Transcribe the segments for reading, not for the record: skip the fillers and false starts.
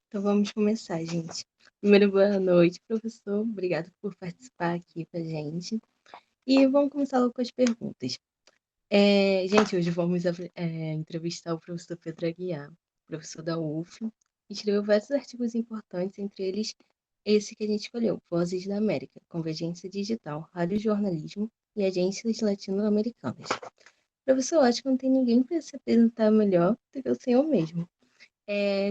Então vamos começar, gente. Primeiro, boa noite, professor. Obrigado por participar aqui com a gente. E vamos começar logo com as perguntas. Gente, hoje vamos entrevistar o professor Pedro Aguiar, professor da UF, que escreveu vários artigos importantes, entre eles esse que a gente escolheu, Vozes da América, Convergência Digital, Rádio Jornalismo e Agências Latino-Americanas. Professor, acho que não tem ninguém para se apresentar melhor do que o senhor mesmo.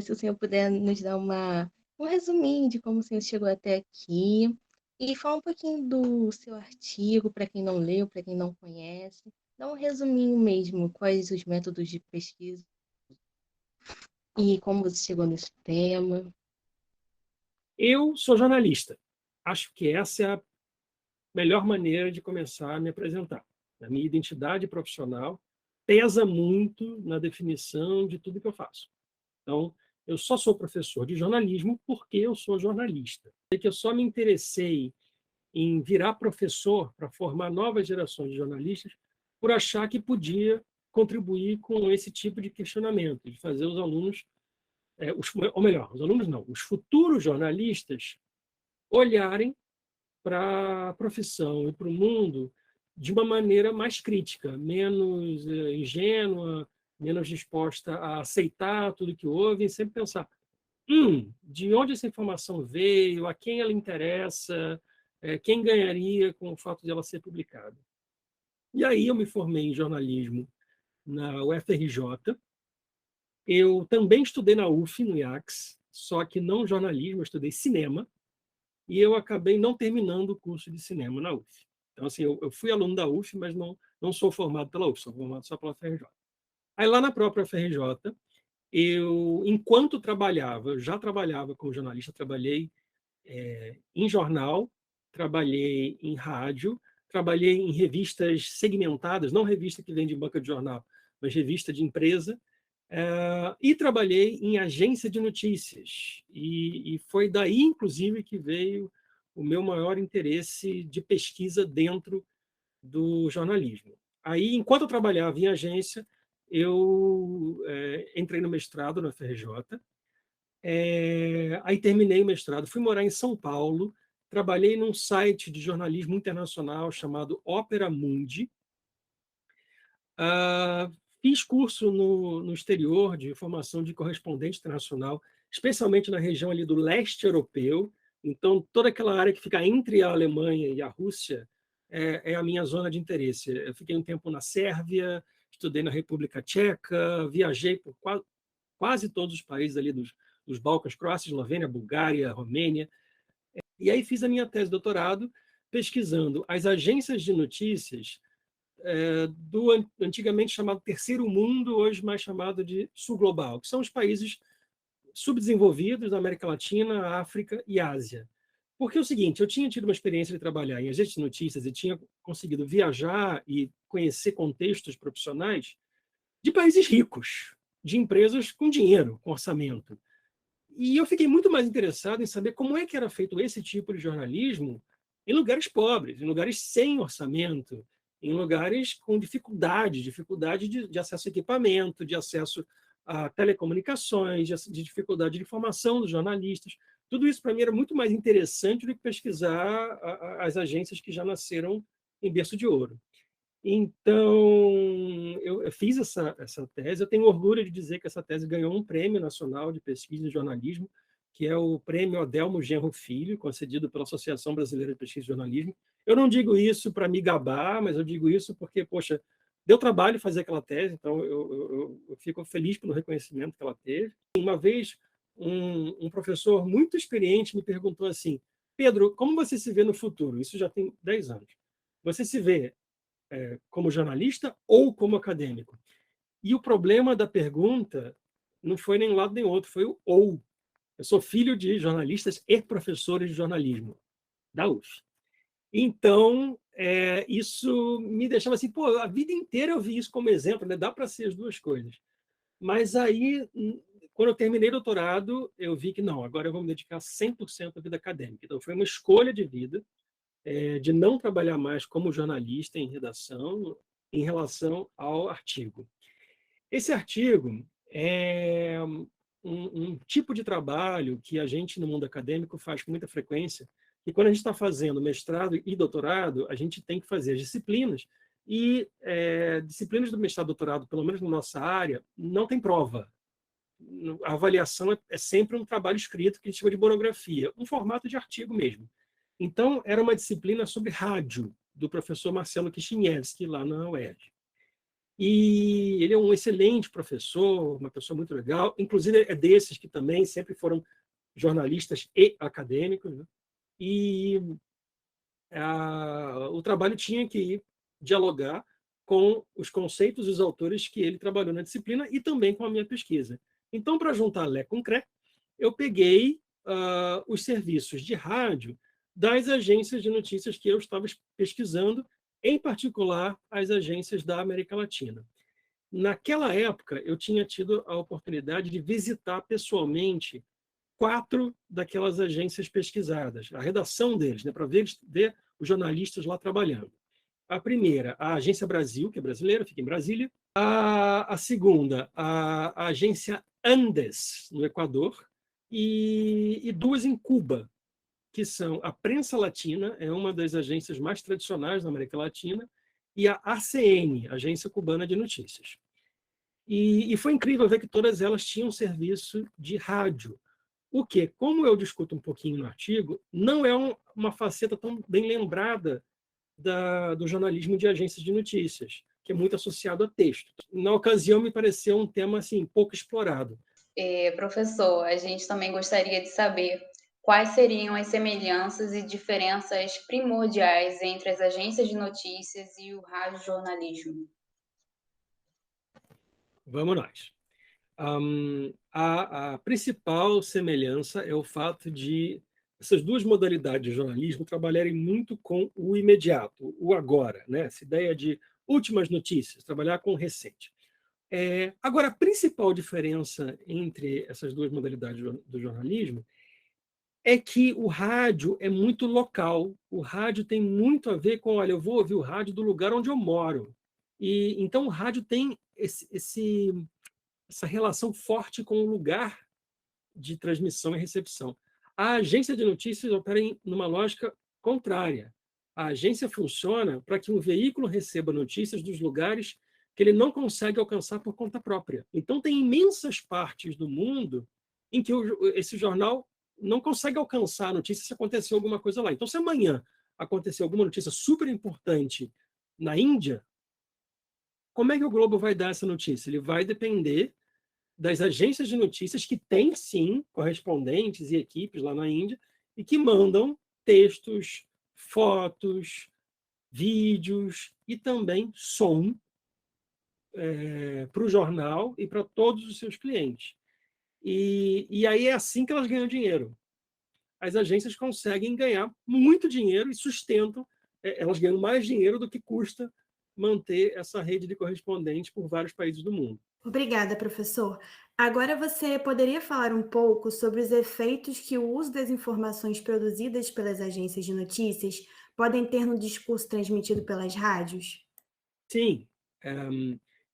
Se o senhor puder nos dar um resuminho de como o senhor chegou até aqui e falar um pouquinho do seu artigo, para quem não leu, para quem não conhece. Dá um resuminho mesmo, quais os métodos de pesquisa e como você chegou nesse tema. Eu sou jornalista. Acho que essa é a melhor maneira de começar a me apresentar. A minha identidade profissional pesa muito na definição de tudo que eu faço. Então, eu só sou professor de jornalismo porque eu sou jornalista. É que eu só me interessei em virar professor para formar novas gerações de jornalistas por achar que podia contribuir com esse tipo de questionamento, de fazer os alunos, ou melhor, os alunos não, os futuros jornalistas olharem para a profissão e para o mundo de uma maneira mais crítica, menos ingênua, menos disposta a aceitar tudo que houve e sempre pensar: de onde essa informação veio, a quem ela interessa, quem ganharia com o fato de ela ser publicada. E aí eu me formei em jornalismo na UFRJ. Eu também estudei na UF, no IACS, só que não jornalismo, eu estudei cinema, e eu acabei não terminando o curso de cinema na UF. Então, assim, eu fui aluno da UF, mas não sou formado pela UF, sou formado só pela UFRJ. Aí, lá na própria UFRJ, enquanto trabalhava, eu já trabalhava como jornalista, trabalhei em jornal, trabalhei em rádio, trabalhei em revistas segmentadas, não revista que vende em banca de jornal, mas revista de empresa, e trabalhei em agência de notícias. E foi daí, inclusive, que veio o meu maior interesse de pesquisa dentro do jornalismo. Aí, enquanto eu trabalhava em agência, eu entrei no mestrado na FRJ. Aí terminei o mestrado, fui morar em São Paulo, trabalhei num site de jornalismo internacional chamado Opera Mundi. Fiz curso no exterior de formação de correspondente internacional, especialmente na região ali do leste europeu. Então, toda aquela área que fica entre a Alemanha e a Rússia é a minha zona de interesse. Eu fiquei um tempo na Sérvia, estudei na República Tcheca, viajei por quase todos os países ali dos Balcãs, Croácia, Eslovênia, Bulgária, Romênia. E aí fiz a minha tese de doutorado pesquisando as agências de notícias do antigamente chamado Terceiro Mundo, hoje mais chamado de Sul Global, que são os países subdesenvolvidos da América Latina, África e Ásia. Porque é o seguinte, eu tinha tido uma experiência de trabalhar em agências de notícias e tinha conseguido viajar e conhecer contextos profissionais de países ricos, de empresas com dinheiro, com orçamento. E eu fiquei muito mais interessado em saber como é que era feito esse tipo de jornalismo em lugares pobres, em lugares sem orçamento, em lugares com dificuldade de acesso a equipamento, de acesso a telecomunicações, de dificuldade de formação dos jornalistas. Tudo isso, para mim, era muito mais interessante do que pesquisar as agências que já nasceram em berço de ouro. Então, eu fiz essa tese. Eu tenho orgulho de dizer que essa tese ganhou um prêmio nacional de pesquisa em jornalismo, que é o prêmio Adelmo Genro Filho, concedido pela Associação Brasileira de Pesquisa em Jornalismo. Eu não digo isso para me gabar, mas eu digo isso porque, poxa, deu trabalho fazer aquela tese, então eu fico feliz pelo reconhecimento que ela teve. Uma vez, um professor muito experiente me perguntou assim: Pedro, como você se vê no futuro? Isso já tem 10 anos. Você se vê como jornalista ou como acadêmico? E o problema da pergunta não foi nem um lado nem outro, foi o ou. Eu sou filho de jornalistas e professores de jornalismo da UF. Então, isso me deixava assim, pô, a vida inteira eu vi isso como exemplo, né? Dá para ser as duas coisas. Mas aí, quando eu terminei o doutorado, eu vi que não, agora eu vou me dedicar 100% à vida acadêmica. Então, foi uma escolha de vida, de não trabalhar mais como jornalista em redação em relação ao artigo. Esse artigo um tipo de trabalho que a gente, no mundo acadêmico, faz com muita frequência, e quando a gente está fazendo mestrado e doutorado, a gente tem que fazer as disciplinas, e disciplinas do mestrado e doutorado, pelo menos na nossa área, não tem prova. A avaliação é sempre um trabalho escrito que a gente chama de monografia, um formato de artigo mesmo. Então, era uma disciplina sobre rádio, do professor Marcelo Kishinevski, lá na UERJ. E ele é um excelente professor, uma pessoa muito legal, inclusive é desses que também sempre foram jornalistas e acadêmicos, né? E o trabalho tinha que dialogar com os conceitos e os autores que ele trabalhou na disciplina e também com a minha pesquisa. Então, para juntar Lé com Cré, eu peguei os serviços de rádio das agências de notícias que eu estava pesquisando, em particular as agências da América Latina. Naquela época, eu tinha tido a oportunidade de visitar pessoalmente 4 daquelas agências pesquisadas, a redação deles, né, para ver os jornalistas lá trabalhando. A primeira, a Agência Brasil, que é brasileira, fica em Brasília. A segunda, a Agência Andes, no Equador. E 2 em Cuba, que são a Prensa Latina, é uma das agências mais tradicionais da América Latina, e a ACN, Agência Cubana de Notícias. E foi incrível ver que todas elas tinham serviço de rádio, o que, como eu discuto um pouquinho no artigo, não é uma faceta tão bem lembrada do jornalismo de agências de notícias, que é muito associado a texto. Na ocasião, me pareceu um tema assim, pouco explorado. Professor, a gente também gostaria de saber quais seriam as semelhanças e diferenças primordiais entre as agências de notícias e o radiojornalismo. Vamos nós. A principal semelhança é o fato de essas 2 modalidades de jornalismo trabalharem muito com o imediato, o agora, né? Essa ideia de últimas notícias, trabalhar com o recente. Agora, a principal diferença entre essas 2 modalidades do jornalismo é que o rádio é muito local. O rádio tem muito a ver com, olha, eu vou ouvir o rádio do lugar onde eu moro. E então o rádio tem essa relação forte com o lugar de transmissão e recepção. A agência de notícias opera numa lógica contrária. A agência funciona para que um veículo receba notícias dos lugares que ele não consegue alcançar por conta própria. Então, tem imensas partes do mundo em que esse jornal não consegue alcançar a notícia se aconteceu alguma coisa lá. Então, se amanhã acontecer alguma notícia super importante na Índia, como é que o Globo vai dar essa notícia? Ele vai depender das agências de notícias que têm, sim, correspondentes e equipes lá na Índia e que mandam textos, fotos, vídeos e também som para o jornal e para todos os seus clientes. E aí é assim que elas ganham dinheiro. As agências conseguem ganhar muito dinheiro e sustentam, elas ganham mais dinheiro do que custa manter essa rede de correspondentes por vários países do mundo. Obrigada, professor. Agora você poderia falar um pouco sobre os efeitos que o uso das informações produzidas pelas agências de notícias podem ter no discurso transmitido pelas rádios? Sim,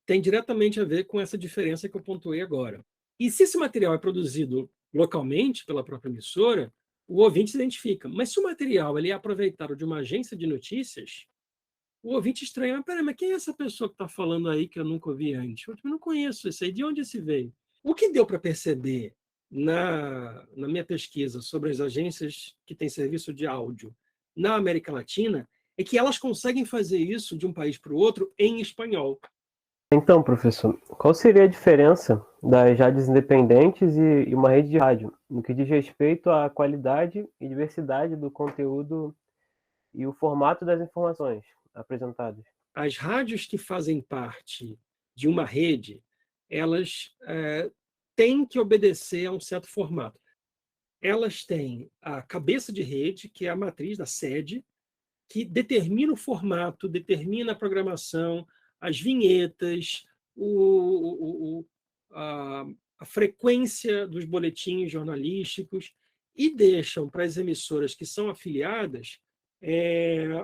tem diretamente a ver com essa diferença que eu pontuei agora. E se esse material é produzido localmente pela própria emissora, o ouvinte se identifica. Mas se o material ele é aproveitado de uma agência de notícias, o ouvinte estranha. Mas peraí, mas quem é essa pessoa que está falando aí que eu nunca ouvi antes? Eu não conheço isso aí. De onde esse veio? O que deu para perceber na minha pesquisa sobre as agências que têm serviço de áudio na América Latina é que elas conseguem fazer isso de um país para o outro em espanhol. Então, professor, qual seria a diferença das rádios independentes e uma rede de rádio, no que diz respeito à qualidade e diversidade do conteúdo e o formato das informações apresentadas? As rádios que fazem parte de uma rede, elas têm que obedecer a um certo formato. Elas têm a cabeça de rede, que é a matriz da sede, que determina o formato, determina a programação, as vinhetas, a frequência dos boletins jornalísticos e deixam para as emissoras que são afiliadas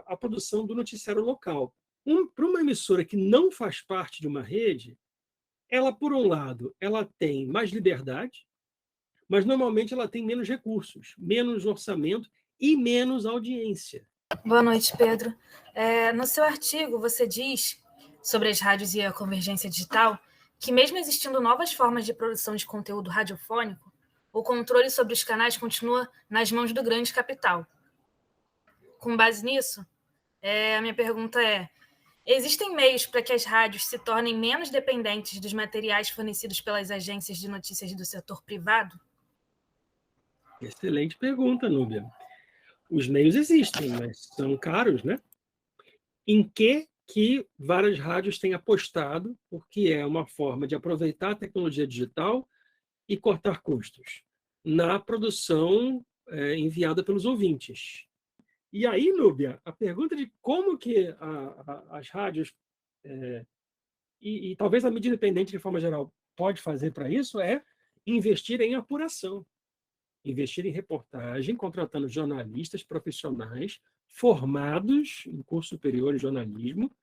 a produção do noticiário local. Para uma emissora que não faz parte de uma rede, ela, por um lado, ela tem mais liberdade, mas normalmente ela tem menos recursos, menos orçamento e menos audiência. Boa noite, Pedro. No seu artigo, você diz sobre as rádios e a convergência digital que, mesmo existindo novas formas de produção de conteúdo radiofônico, o controle sobre os canais continua nas mãos do grande capital. Com base nisso, a minha pergunta é: existem meios para que as rádios se tornem menos dependentes dos materiais fornecidos pelas agências de notícias do setor privado? Excelente pergunta, Núbia. Os meios existem, mas são caros, né? Em que várias rádios têm apostado, porque é uma forma de aproveitar a tecnologia digital e cortar custos na produção enviada pelos ouvintes. E aí, Núbia, a pergunta de como que as rádios, e talvez a mídia independente, de forma geral, pode fazer para isso é investir em apuração, investir em reportagem, contratando jornalistas profissionais formados em curso superior em jornalismo,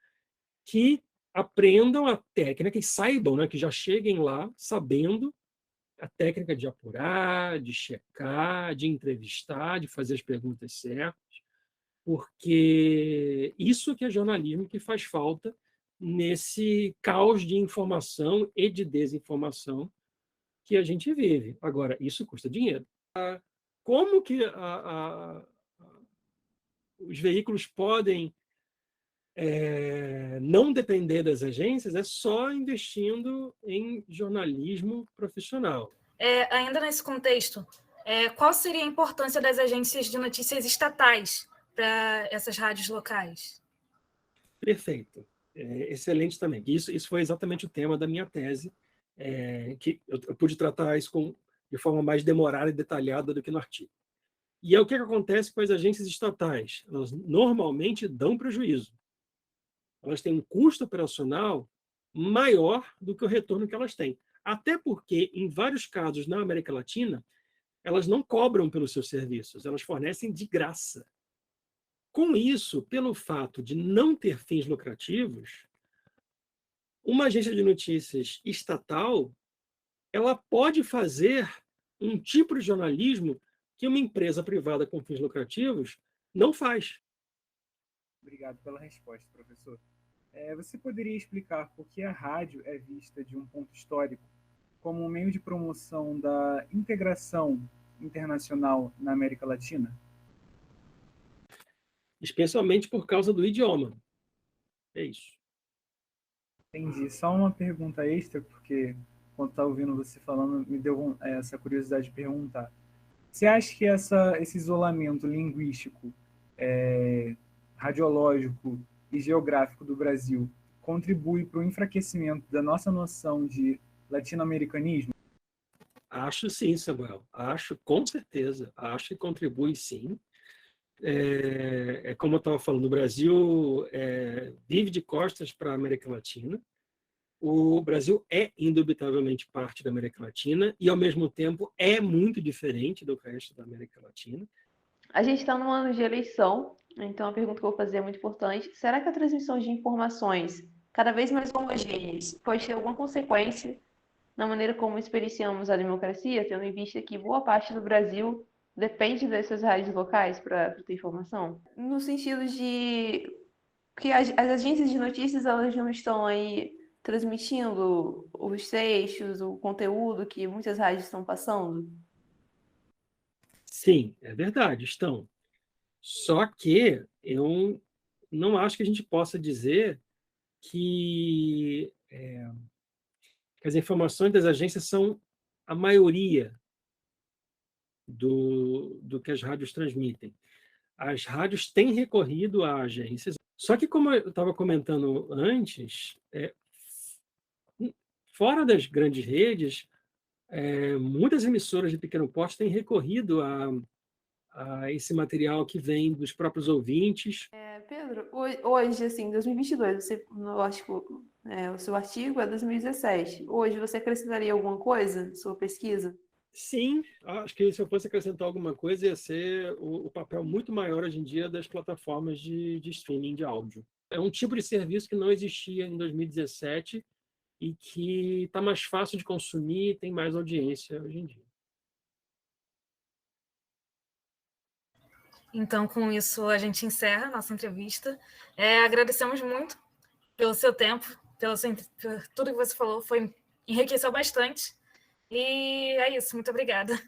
que aprendam a técnica e saibam, né, que já cheguem lá sabendo a técnica de apurar, de checar, de entrevistar, de fazer as perguntas certas, porque isso que é jornalismo que faz falta nesse caos de informação e de desinformação que a gente vive. Agora, isso custa dinheiro. Como que os veículos podem não depender das agências? É só investindo em jornalismo profissional. Ainda nesse contexto, qual seria a importância das agências de notícias estatais para essas rádios locais? Perfeito. Excelente também. Isso foi exatamente o tema da minha tese, que eu pude tratar isso de forma mais demorada e detalhada do que no artigo. E o que acontece com as agências estatais? Elas normalmente dão prejuízo. Elas têm um custo operacional maior do que o retorno que elas têm. Até porque, em vários casos na América Latina, elas não cobram pelos seus serviços, elas fornecem de graça. Com isso, pelo fato de não ter fins lucrativos, uma agência de notícias estatal, ela pode fazer um tipo de jornalismo que uma empresa privada com fins lucrativos não faz. Obrigado pela resposta, professor. Você poderia explicar por que a rádio é vista de um ponto histórico como um meio de promoção da integração internacional na América Latina? Especialmente por causa do idioma. É isso. Entendi. Só uma pergunta extra, porque quando estava ouvindo você falando, me deu essa curiosidade de perguntar. Você acha que esse isolamento linguístico, radiológico e geográfico do Brasil contribui para o enfraquecimento da nossa noção de latino-americanismo? Acho sim, Samuel. Acho, com certeza. Acho que contribui sim. Como eu estava falando, o Brasil vive de costas para a América Latina. O Brasil é indubitavelmente parte da América Latina e, ao mesmo tempo, é muito diferente do resto da América Latina. A gente está num ano de eleição, então a pergunta que eu vou fazer é muito importante. Será que a transmissão de informações cada vez mais homogêneas pode ter alguma consequência na maneira como experienciamos a democracia, tendo em vista que boa parte do Brasil depende dessas rádios locais para ter informação? No sentido de que as agências de notícias elas não estão aí transmitindo os textos, o conteúdo que muitas rádios estão passando? Sim, é verdade, estão. Só que eu não acho que a gente possa dizer que as informações das agências são a maioria do que as rádios transmitem. As rádios têm recorrido a agências, só que, como eu estava comentando antes, fora das grandes redes, muitas emissoras de pequeno porte têm recorrido a esse material que vem dos próprios ouvintes. Pedro, hoje, assim, 2022, eu acho que o seu artigo é 2017. Hoje, você acrescentaria alguma coisa na sua pesquisa? Sim, acho que se eu fosse acrescentar alguma coisa, ia ser o papel muito maior hoje em dia das plataformas de streaming de áudio. É um tipo de serviço que não existia em 2017 e que está mais fácil de consumir e tem mais audiência hoje em dia. Então, com isso, a gente encerra a nossa entrevista. Agradecemos muito pelo seu tempo, por tudo que você falou, enriqueceu bastante. E é isso, muito obrigada.